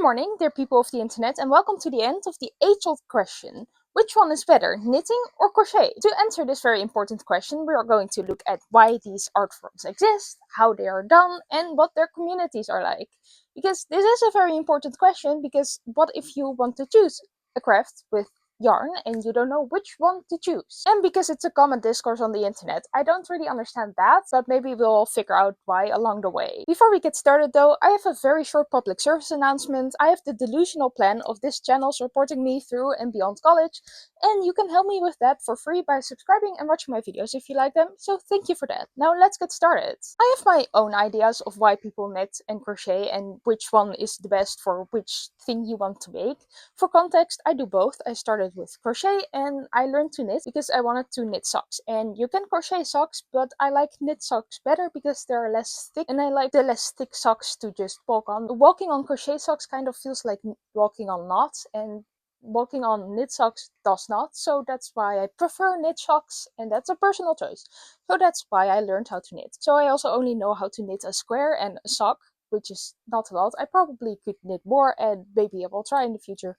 morning, dear people of the internet, and welcome to the end of the age-old question. Which one is better, knitting or crochet? To answer this very important question, we are going to look at why these art forms exist, how they are done, and what their communities are like. Because this is a very important question, because what if you want to choose a craft with yarn and you don't know which one to choose? And because it's a common discourse on the internet, I don't really understand that, but maybe we'll figure out why along the way. Before we get started though, I have a very short public service announcement. I have the delusional plan of this channel supporting me through and beyond college, and you can help me with that for free by subscribing and watching my videos if you like them, so thank you for that. Now let's get started. I have my own ideas of why people knit and crochet and which one is the best for which thing you want to make. For context, I do both. I started with crochet and I learned to knit because I wanted to knit socks. And you can crochet socks, but I like knit socks better because they're less thick and I like the less thick socks to just walk on. Walking on crochet socks kind of feels like walking on knots, and walking on knit socks does not, so that's why I prefer knit socks, and that's a personal choice. So that's why I learned how to knit. So I also only know how to knit a square and a sock, which is not a lot. I probably could knit more and maybe I will try in the future,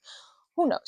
who knows.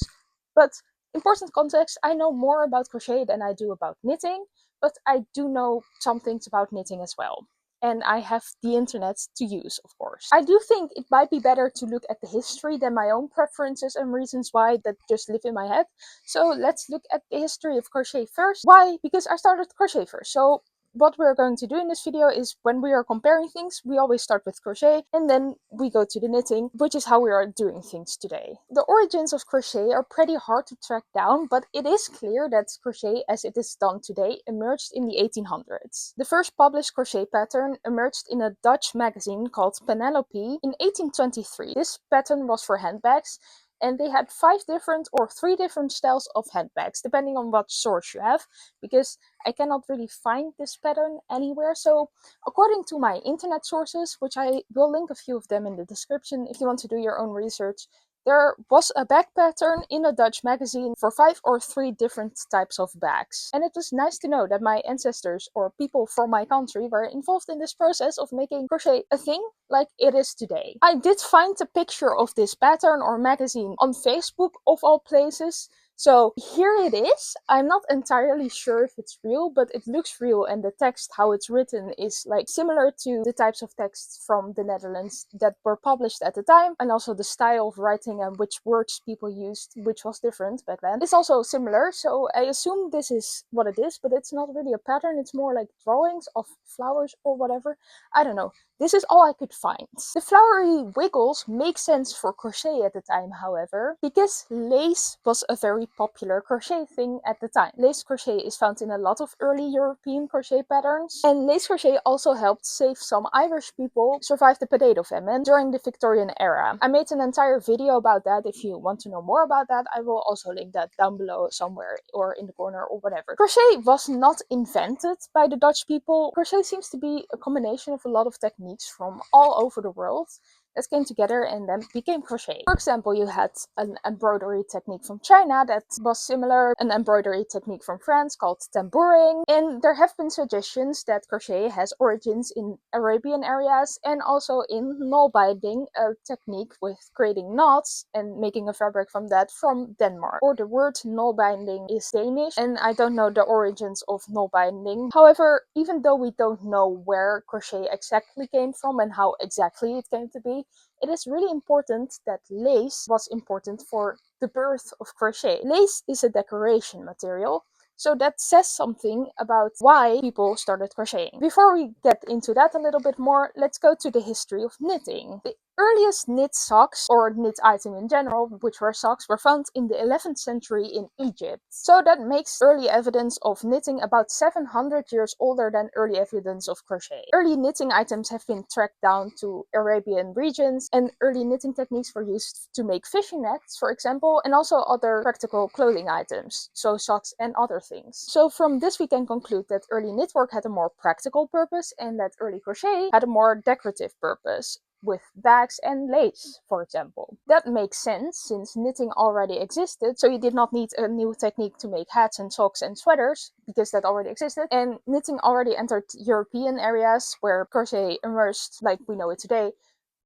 But important context, I know more about crochet than I do about knitting, but I do know some things about knitting as well. And I have the internet to use, of course. I do think it might be better to look at the history than my own preferences and reasons why that just live in my head. So let's look at the history of crochet first. Why? Because I started crochet first. So what we're going to do in this video is when we are comparing things, we always start with crochet and then we go to the knitting, which is how we are doing things today. The origins of crochet are pretty hard to track down, but it is clear that crochet as it is done today emerged in the 1800s. The first published crochet pattern emerged in a Dutch magazine called Penelope in 1823. This pattern was for handbags, and they had 5 different or 3 different styles of handbags, depending on what source you have, because I cannot really find this pattern anywhere. So according to my internet sources, which I will link a few of them in the description if you want to do your own research, there was a bag pattern in a Dutch magazine for 5 or 3 different types of bags. And it was nice to know that my ancestors or people from my country were involved in this process of making crochet a thing like it is today. I did find a picture of this pattern or magazine on Facebook of all places. So here it is. I'm not entirely sure if it's real, but it looks real, and the text, how it's written, is like similar to the types of texts from the Netherlands that were published at the time, and also the style of writing and which words people used, which was different back then. It's also similar, so I assume this is what it is, but it's not really a pattern, it's more like drawings of flowers or whatever. I don't know. This is all I could find. The flowery wiggles make sense for crochet at the time, however, because lace was a very popular crochet thing at the time. Lace crochet is found in a lot of early European crochet patterns, and lace crochet also helped save some Irish people survive the potato famine during the Victorian era. I made an entire video about that. If you want to know more about that, I will also link that down below somewhere or in the corner or whatever. Crochet was not invented by the Dutch people. Crochet seems to be a combination of a lot of techniques from all over the world that came together and then became crochet. For example, you had an embroidery technique from China that was similar, an embroidery technique from France called tambouring, and there have been suggestions that crochet has origins in Arabian areas and also in knot binding, a technique with creating knots and making a fabric from that, from Denmark. Or the word knot binding is Danish, and I don't know the origins of knot binding. However, even though we don't know where crochet exactly came from and how exactly it came to be, it is really important that lace was important for the birth of crochet. Lace is a decoration material, so that says something about why people started crocheting. Before we get into that a little bit more, let's go to the history of knitting. The earliest knit socks, or knit item in general, which were socks, were found in the 11th century in Egypt. So that makes early evidence of knitting about 700 years older than early evidence of crochet. Early knitting items have been tracked down to Arabian regions, and early knitting techniques were used to make fishing nets, for example, and also other practical clothing items, so socks and other things. So from this we can conclude that early knitwork had a more practical purpose and that early crochet had a more decorative purpose, with bags and lace, for example. That makes sense, since knitting already existed, so you did not need a new technique to make hats and socks and sweaters, because that already existed, and knitting already entered European areas where crochet emerged like we know it today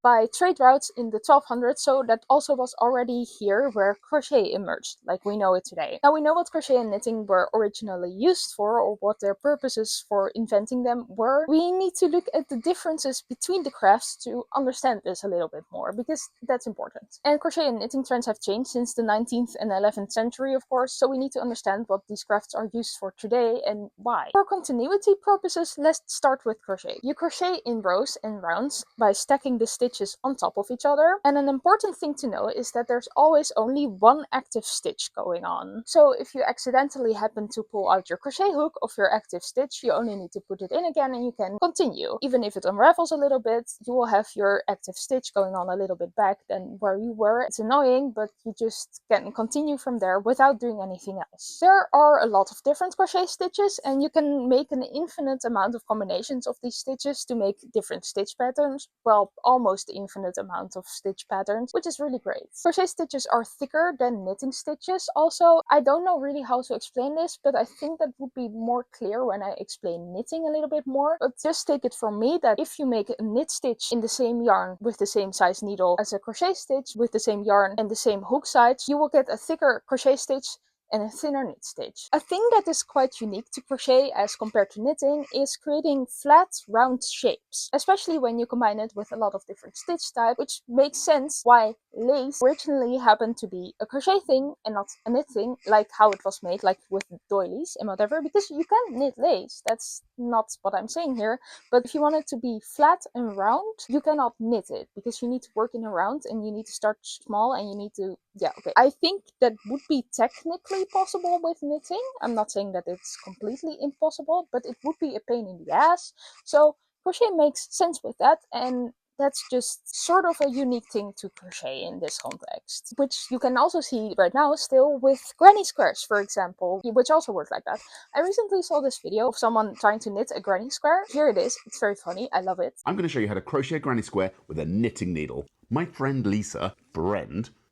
by trade routes in the 1200s, so that also was already here where crochet emerged, like we know it today. Now we know what crochet and knitting were originally used for, or what their purposes for inventing them were. We need to look at the differences between the crafts to understand this a little bit more, because that's important. And crochet and knitting trends have changed since the 19th and 11th century, of course, so we need to understand what these crafts are used for today and why. For continuity purposes, let's start with crochet. You crochet in rows and rounds by stacking the stitches on top of each other, and an important thing to know is that there's always only one active stitch going on. So if you accidentally happen to pull out your crochet hook of your active stitch, you only need to put it in again and you can continue. Even if it unravels a little bit, you will have your active stitch going on a little bit back than where you were. It's annoying, but you just can continue from there without doing anything else. There are a lot of different crochet stitches, and you can make an infinite amount of combinations of these stitches to make different stitch patterns. Well, almost infinite amount of stitch patterns, which is really great. Crochet stitches are thicker than knitting stitches. Also, I don't know really how to explain this, but I think that would be more clear when I explain knitting a little bit more. But just take it from me that if you make a knit stitch in the same yarn with the same size needle as a crochet stitch with the same yarn and the same hook sides, you will get a thicker crochet stitch and a thinner knit stitch. A thing that is quite unique to crochet as compared to knitting is creating flat, round shapes, especially when you combine it with a lot of different stitch types, which makes sense why lace originally happened to be a crochet thing and not a knit thing, like how it was made, like with doilies and whatever, because you can knit lace. That's not what I'm saying here, but if you want it to be flat and round, you cannot knit it, because you need to work in a round and you need to start small and you need to, yeah, okay. I think that would be technically possible with knitting. I'm not saying that it's completely impossible, but it would be a pain in the ass. So crochet makes sense with that, and that's just sort of a unique thing to crochet in this context, which you can also see right now still with granny squares, for example, which also work like that. I recently saw this video of someone trying to knit a granny square. Here it is. It's very funny. I love it. I'm going to show you how to crochet a granny square with a knitting needle. My friend Lisa,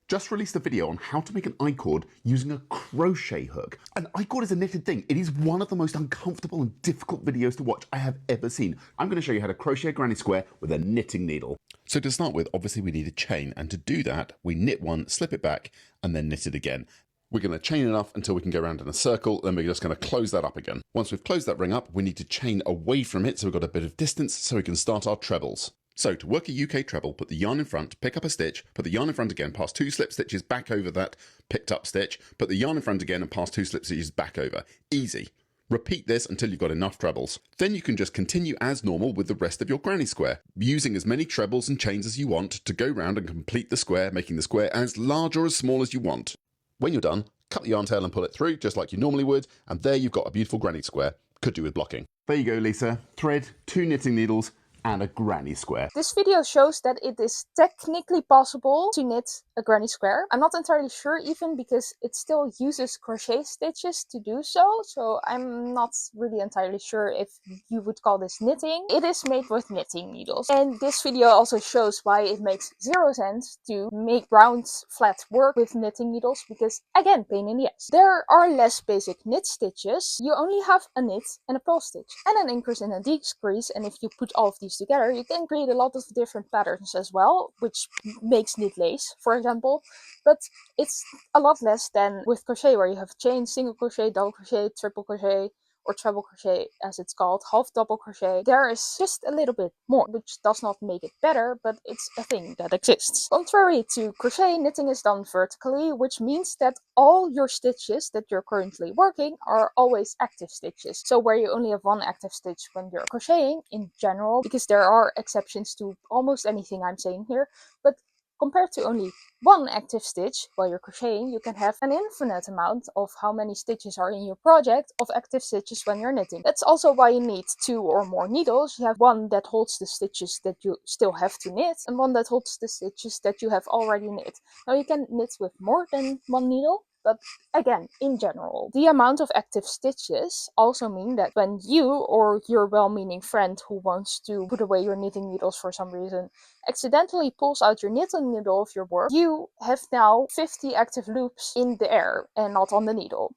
just released a video on how to make an I-cord using a crochet hook. An I-cord is a knitted thing. It is one of the most uncomfortable and difficult videos to watch I have ever seen. I'm going to show you how to crochet a granny square with a knitting needle. So to start with, obviously we need a chain, and to do that, we knit one, slip it back, and then knit it again. We're going to chain enough until we can go around in a circle, then we're just going to close that up again. Once we've closed that ring up, we need to chain away from it so we've got a bit of distance so we can start our trebles. So to work a UK treble, put the yarn in front, pick up a stitch, put the yarn in front again, pass 2 slip stitches back over that picked up stitch, put the yarn in front again and pass 2 slip stitches back over. Easy. Repeat this until you've got enough trebles. Then you can just continue as normal with the rest of your granny square, using as many trebles and chains as you want to go round and complete the square, making the square as large or as small as you want. When you're done, cut the yarn tail and pull it through just like you normally would, and there you've got a beautiful granny square. Could do with blocking. There you go, Lisa. Thread, 2 knitting needles, and a granny square. This video shows that it is technically possible to knit a granny square. I'm not entirely sure even, because it still uses crochet stitches to do so, so I'm not really entirely sure if you would call this knitting. It is made with knitting needles, and this video also shows why it makes 0 sense to make round flat work with knitting needles, because again, pain in the ass. There are less basic knit stitches. You only have a knit and a purl stitch and an increase and a decrease, and if you put all of these together, you can create a lot of different patterns as well, which makes knit lace, for example, but it's a lot less than with crochet, where you have chain, single crochet, double crochet, triple crochet, or treble crochet as it's called, half double crochet. There is just a little bit more, which does not make it better, but it's a thing that exists. Contrary to crochet, knitting is done vertically, which means that all your stitches that you're currently working are always active stitches. So where you only have one active stitch when you're crocheting in general, because there are exceptions to almost anything I'm saying here, but compared to only one active stitch while you're crocheting, you can have an infinite amount of how many stitches are in your project of active stitches when you're knitting. That's also why you need 2 or more needles. You have one that holds the stitches that you still have to knit, and one that holds the stitches that you have already knit. Now you can knit with more than one needle, but again, in general, the amount of active stitches also mean that when you or your well-meaning friend who wants to put away your knitting needles for some reason accidentally pulls out your knitting needle of your work, you have now 50 active loops in the air and not on the needle,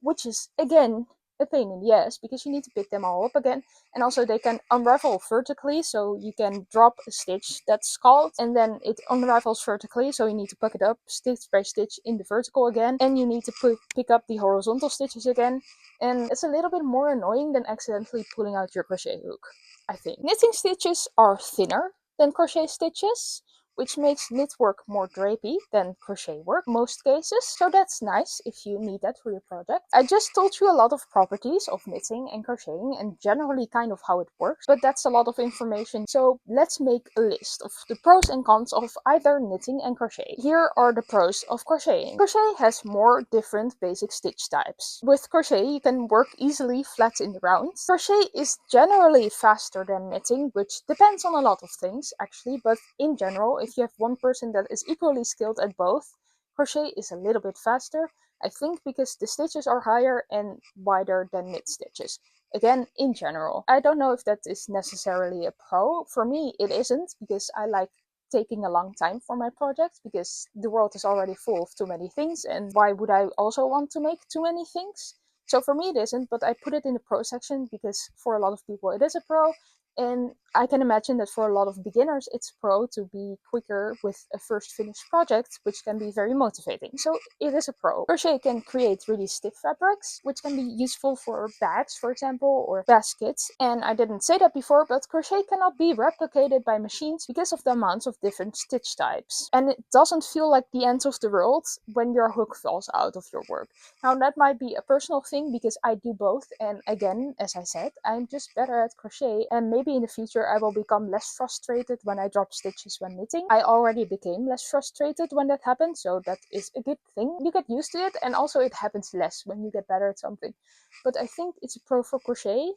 which is again a pain in the ass because you need to pick them all up again. And also they can unravel vertically, so you can drop a stitch that's scalloped and then it unravels vertically, so you need to pick it up stitch by stitch in the vertical again, and you need to pick up the horizontal stitches again. And it's a little bit more annoying than accidentally pulling out your crochet hook, I think. Knitting stitches are thinner than crochet stitches, which makes knit work more drapey than crochet work in most cases, so that's nice if you need that for your project. I just told you a lot of properties of knitting and crocheting and generally kind of how it works, but that's a lot of information, so let's make a list of the pros and cons of either knitting and crochet. Here are the pros of crocheting. Crochet has more different basic stitch types. With crochet you can work easily flat in the rounds. Crochet is generally faster than knitting, which depends on a lot of things actually, but in general, if you have one person that is equally skilled at both, crochet is a little bit faster, I think because the stitches are higher and wider than knit stitches. Again, in general. I don't know if that is necessarily a pro. For me, it isn't, because I like taking a long time for my project, because the world is already full of too many things, and why would I also want to make too many things? So for me it isn't, but I put it in the pro section because for a lot of people it is a pro. And I can imagine that for a lot of beginners it's pro to be quicker with a first finished project, which can be very motivating. So it is a pro. Crochet can create really stiff fabrics, which can be useful for bags, for example, or baskets. And I didn't say that before, but crochet cannot be replicated by machines because of the amounts of different stitch types. And it doesn't feel like the end of the world when your hook falls out of your work. Now that might be a personal thing because I do both, and again, as I said, I'm just better at crochet, and maybe in the future I will become less frustrated when I drop stitches when knitting. I already became less frustrated when that happened, so that is a good thing. You get used to it, and also it happens less when you get better at something. But I think it's a pro for crochet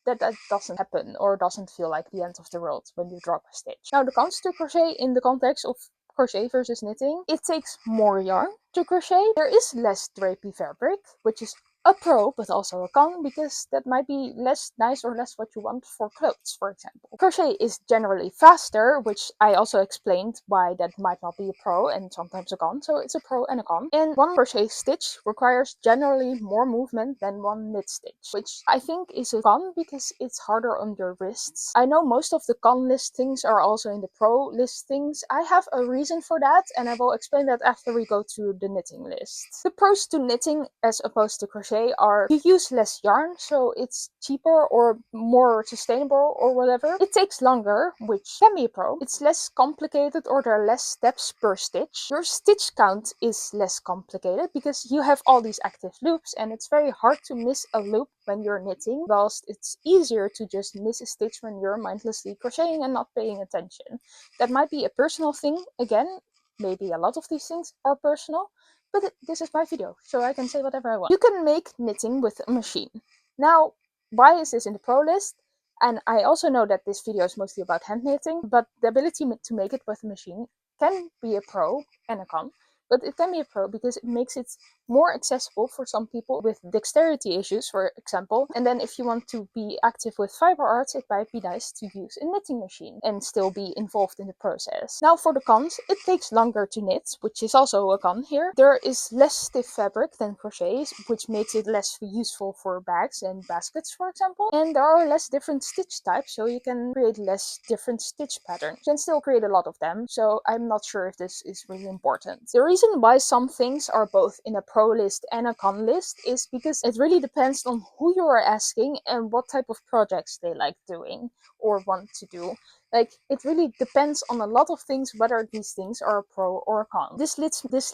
that doesn't happen or doesn't feel like the end of the world when you drop a stitch. Now the cons to crochet in the context of crochet versus knitting: it takes more yarn to crochet, there is less drapey fabric, which is a pro but also a con, because that might be less nice or less what you want for clothes, for example. Crochet is generally faster, which I also explained why that might not be a pro and sometimes a con, so it's a pro and a con. And one crochet stitch requires generally more movement than one knit stitch, which I think is a con because it's harder on your wrists. I know most of the con listings are also in the pro listings. I have a reason for that, and I will explain that after we go to the knitting list. The pros to knitting as opposed to crochet are: you use less yarn, so it's cheaper or more sustainable or whatever. It takes longer, which can be a pro. It's less complicated, or there are less steps per stitch. Your stitch count is less complicated because you have all these active loops, and it's very hard to miss a loop when you're knitting, whilst it's easier to just miss a stitch when you're mindlessly crocheting and not paying attention. That might be a personal thing. Again, maybe a lot of these things are personal, but this is my video, so I can say whatever I want. You can make knitting with a machine. Now, why is this in the pro list? And I also know that this video is mostly about hand knitting, but the ability to make it with a machine can be a pro and a con. But it can be a pro because it makes it more accessible for some people with dexterity issues, for example. And then if you want to be active with fiber arts, it might be nice to use a knitting machine and still be involved in the process. Now for the cons: it takes longer to knit, which is also a con here. There is less stiff fabric than crochet, which makes it less useful for bags and baskets, for example. And there are less different stitch types, so you can create less different stitch patterns. You can still create a lot of them, so I'm not sure if this is really important. The reason why some things are both in a pro list and a con list is because it really depends on who you are asking and what type of projects they like doing or want to do. Like, it really depends on a lot of things whether these things are a pro or a con. This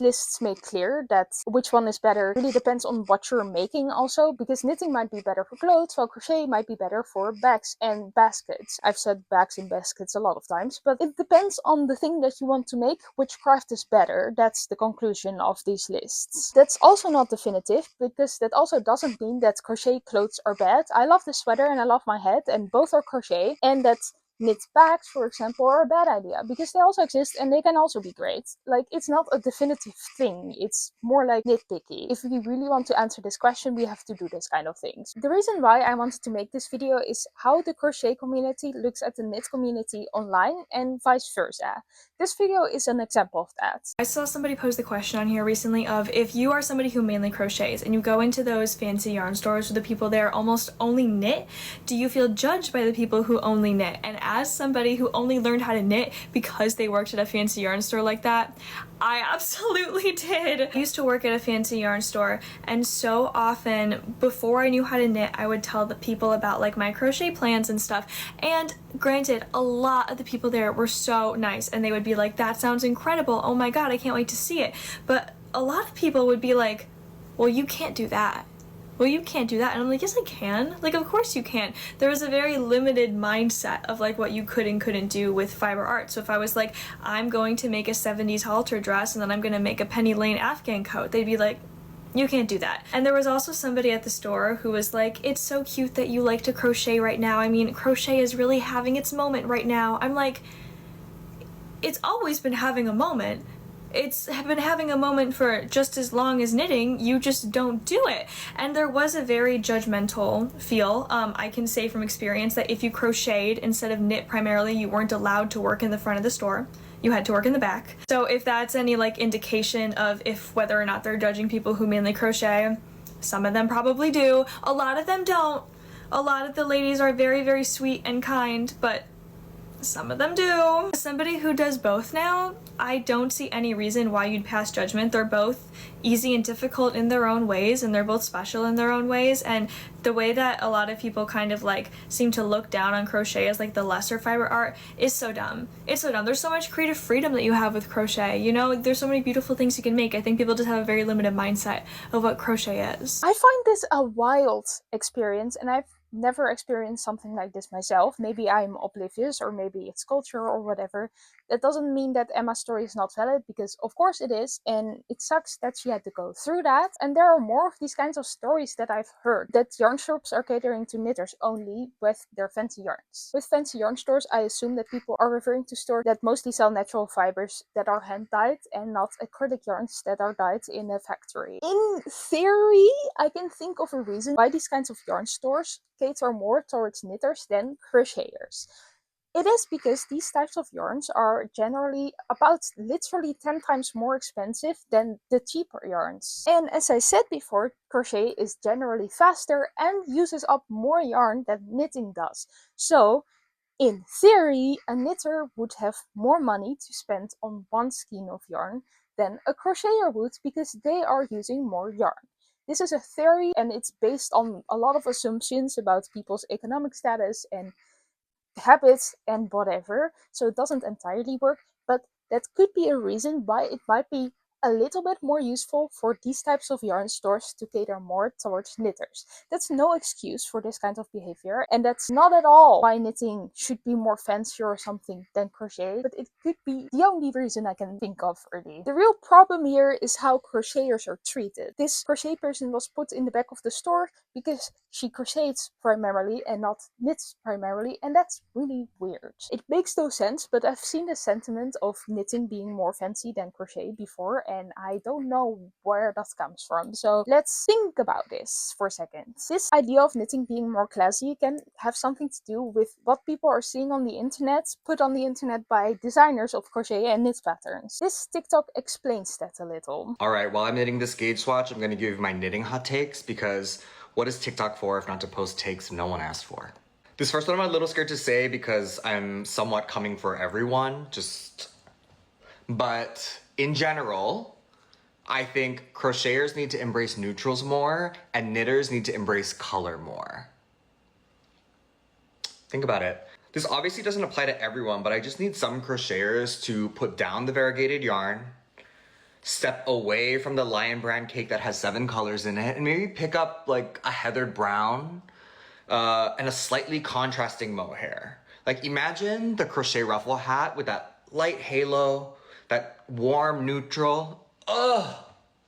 lists make clear that which one is better really depends on what you're making also, because knitting might be better for clothes, while crochet might be better for bags and baskets. I've said bags and baskets a lot of times, but it depends on the thing that you want to make, which craft is better. That's the conclusion of these lists. That's also not definitive, because that also doesn't mean that crochet clothes are bad. I love the sweater and I love my hat, and both are crochet, and that knit bags, for example, are a bad idea, because they also exist and they can also be great. Like, it's not a definitive thing, it's more like nitpicky. If we really want to answer this question, we have to do this kind of things. The reason why I wanted to make this video is how the crochet community looks at the knit community online and vice versa. This video is an example of that. I saw somebody pose the question on here recently of, if you are somebody who mainly crochets and you go into those fancy yarn stores where the people there almost only knit, do you feel judged by the people who only knit? And as somebody who only learned how to knit because they worked at a fancy yarn store like that, I absolutely did. I used to work at a fancy yarn store, and so often before I knew how to knit, I would tell the people about like my crochet plans and stuff. And granted, a lot of the people there were so nice and they would be like, that sounds incredible, oh my god, I can't wait to see it. But a lot of people would be like, well, you can't do that. Well, you can't do that. And I'm like, yes, I can. Like, of course you can. There was a very limited mindset of like what you could and couldn't do with fiber art. So if I was like, I'm going to make a 70s halter dress and then I'm going to make a Penny Lane Afghan coat, they'd be like, you can't do that. And there was also somebody at the store who was like, it's so cute that you like to crochet right now. I mean, crochet is really having its moment right now. I'm like, it's always been having a moment. It's been having a moment for just as long as knitting, you just don't do it. And there was a very judgmental feel. I can say from experience that if you crocheted instead of knit primarily, you weren't allowed to work in the front of the store. You had to work in the back. So if that's any like indication of if whether or not they're judging people who mainly crochet, some of them probably do. A lot of them don't. A lot of the ladies are very, very sweet and kind, but some of them do. As somebody who does both now, I don't see any reason why you'd pass judgment. They're both easy and difficult in their own ways, and they're both special in their own ways. And the way that a lot of people kind of like seem to look down on crochet as like the lesser fiber art is so dumb. It's so dumb. There's so much creative freedom that you have with crochet, you know? There's so many beautiful things you can make. I think people just have a very limited mindset of what crochet is. I find this a wild experience, and I've never experienced something like this myself. Maybe I'm oblivious, or maybe it's culture or whatever. That doesn't mean that Emma's story is not valid, because of course it is, and it sucks that she had to go through that. And there are more of these kinds of stories that I've heard, that yarn shops are catering to knitters only with their fancy yarns. With fancy yarn stores, I assume that people are referring to stores that mostly sell natural fibers that are hand dyed and not acrylic yarns that are dyed in a factory. In theory, I can think of a reason why these kinds of yarn stores cater more towards knitters than crocheters. It is because these types of yarns are generally about literally 10 times more expensive than the cheaper yarns. And as I said before, crochet is generally faster and uses up more yarn than knitting does. So, in theory, a knitter would have more money to spend on one skein of yarn than a crocheter would, because they are using more yarn. This is a theory, and it's based on a lot of assumptions about people's economic status and habits and whatever, so it doesn't entirely work, but that could be a reason why it might be a little bit more useful for these types of yarn stores to cater more towards knitters. That's no excuse for this kind of behavior, and that's not at all why knitting should be more fancy or something than crochet, but it could be the only reason I can think of, really. The real problem here is how crocheters are treated. This crochet person was put in the back of the store because she crochets primarily and not knits primarily, and that's really weird. It makes no sense, but I've seen the sentiment of knitting being more fancy than crochet before, and I don't know where that comes from. So let's think about this for a second. This idea of knitting being more classy can have something to do with what people are seeing on the internet, put on the internet by designers of crochet and knit patterns. This TikTok explains that a little. Alright, while I'm knitting this gauge swatch, I'm going to give you my knitting hot takes, because what is TikTok for if not to post takes no one asked for? This first one I'm a little scared to say because I'm somewhat coming for everyone, but in general, I think crocheters need to embrace neutrals more and knitters need to embrace color more. Think about it. This obviously doesn't apply to everyone, but I just need some crocheters to put down the variegated yarn, step away from the Lion Brand cake that has 7 colors in it, and maybe pick up like a heathered brown and a slightly contrasting mohair. Like, imagine the crochet ruffle hat with that light halo, that warm neutral. Ugh,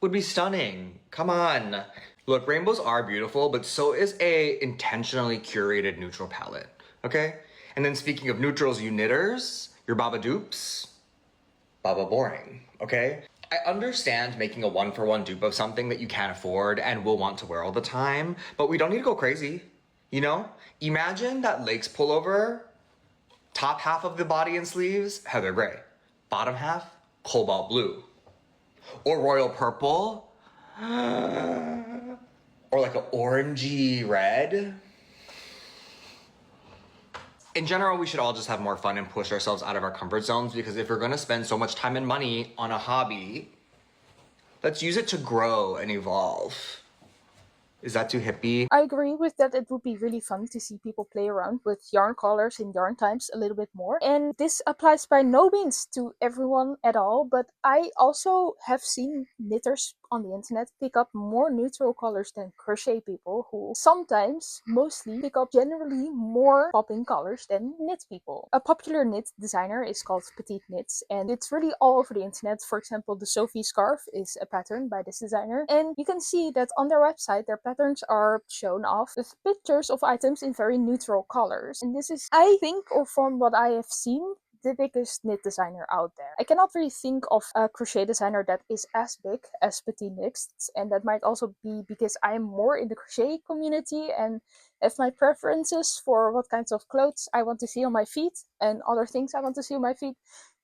would be stunning. Come on. Look, rainbows are beautiful, but so is a intentionally curated neutral palette, okay? And then speaking of neutrals, you knitters, your Baba dupes, Baba boring, okay? I understand making a one-for-one dupe of something that you can't afford and will want to wear all the time, but we don't need to go crazy, you know? Imagine that lace pullover, top half of the body and sleeves, heather gray. Bottom half, cobalt blue. Or royal purple. Or like an orangey red. In general, we should all just have more fun and push ourselves out of our comfort zones, because if we're gonna spend so much time and money on a hobby, let's use it to grow and evolve. Is that too hippie? I agree with that. It would be really fun to see people play around with yarn colors and yarn types a little bit more. And this applies by no means to everyone at all, but I also have seen knitters on the internet pick up more neutral colors than crochet people, who sometimes, mostly, pick up generally more popping colors than knit people. A popular knit designer is called Petite Knits, and it's really all over the internet. For example, the Sophie scarf is a pattern by this designer, and you can see that on their website their patterns are shown off with pictures of items in very neutral colors. And this is, I think, or from what I have seen, the biggest knit designer out there. I cannot really think of a crochet designer that is as big as Petite Knits, and that might also be because I'm more in the crochet community and have my preferences for what kinds of clothes I want to see on my feet and other things I want to see on my feet.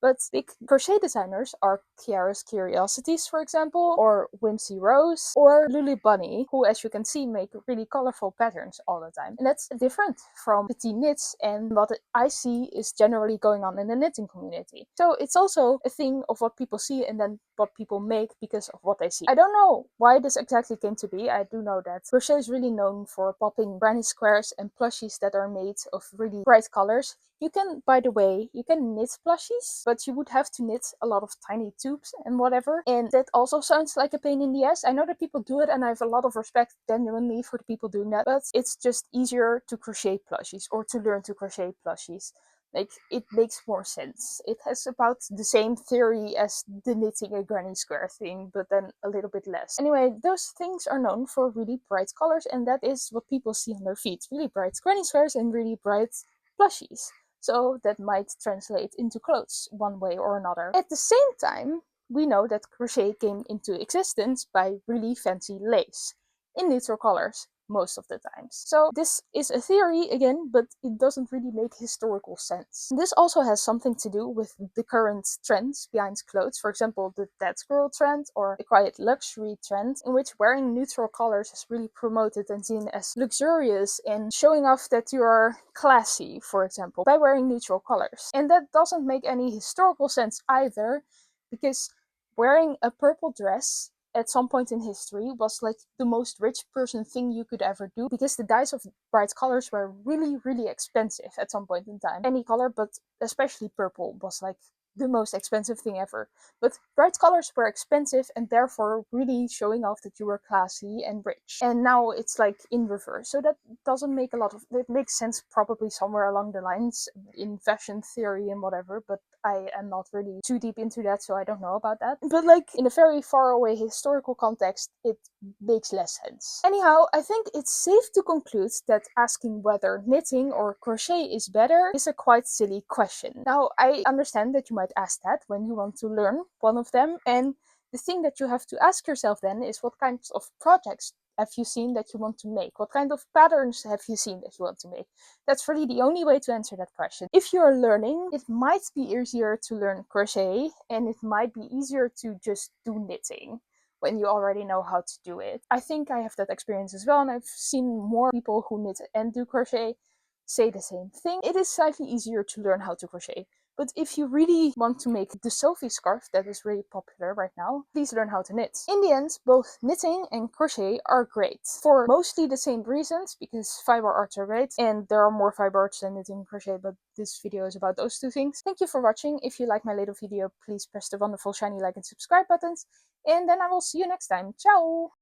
But big crochet designers are Kiara's Curiosities, for example, or Whimsy Rose, or Lulu Bunny, who, as you can see, make really colorful patterns all the time. And that's different from Petite Knits and what I see is generally going on in the knitting community. So it's also a thing of what people see and then what people make because of what they see. I don't know why this exactly came to be. I do know that crochet is really known for popping granny squares and plushies that are made of really bright colors. You can, by the way, you can knit plushies, but you would have to knit a lot of tiny tubes and whatever. And that also sounds like a pain in the ass. I know that people do it and I have a lot of respect genuinely for the people doing that, but it's just easier to crochet plushies or to learn to crochet plushies. Like, it makes more sense. It has about the same theory as the knitting a granny square thing, but then a little bit less. Anyway, those things are known for really bright colors, and that is what people see on their feet. Really bright granny squares and really bright plushies. So that might translate into clothes one way or another. At the same time, we know that crochet came into existence by really fancy lace in neutral colors most of the times. So this is a theory again, but it doesn't really make historical sense. This also has something to do with the current trends behind clothes. For example, the dead girl trend or the quiet luxury trend, in which wearing neutral colors is really promoted and seen as luxurious and showing off that you are classy, for example, by wearing neutral colors. And that doesn't make any historical sense either, because wearing a purple dress at some point in history was like the most rich person thing you could ever do, because the dyes of bright colors were really, really expensive at some point in time. Any color, but especially purple, was like the most expensive thing ever. But bright colors were expensive and therefore really showing off that you were classy and rich. And now it's like in reverse. So that doesn't make a lot of, it makes sense probably somewhere along the lines in fashion theory and whatever, but I am not really too deep into that, so I don't know about that. But like in a very far away historical context, it makes less sense. Anyhow, I think it's safe to conclude that asking whether knitting or crochet is better is a quite silly question. Now, I understand that you might ask that when you want to learn one of them, and the thing that you have to ask yourself then is, what kinds of projects have you seen that you want to make? What kind of patterns have you seen that you want to make? That's really the only way to answer that question. If you're learning, it might be easier to learn crochet, and it might be easier to just do knitting when you already know how to do it. I think I have that experience as well, and I've seen more people who knit and do crochet say the same thing. It is slightly easier to learn how to crochet. But if you really want to make the Sophie scarf that is really popular right now, please learn how to knit. In the end, both knitting and crochet are great for mostly the same reasons, because fiber arts are great, and there are more fiber arts than knitting and crochet, but this video is about those two things. Thank you for watching. If you like my little video, please press the wonderful shiny like and subscribe buttons, and then I will see you next time. Ciao!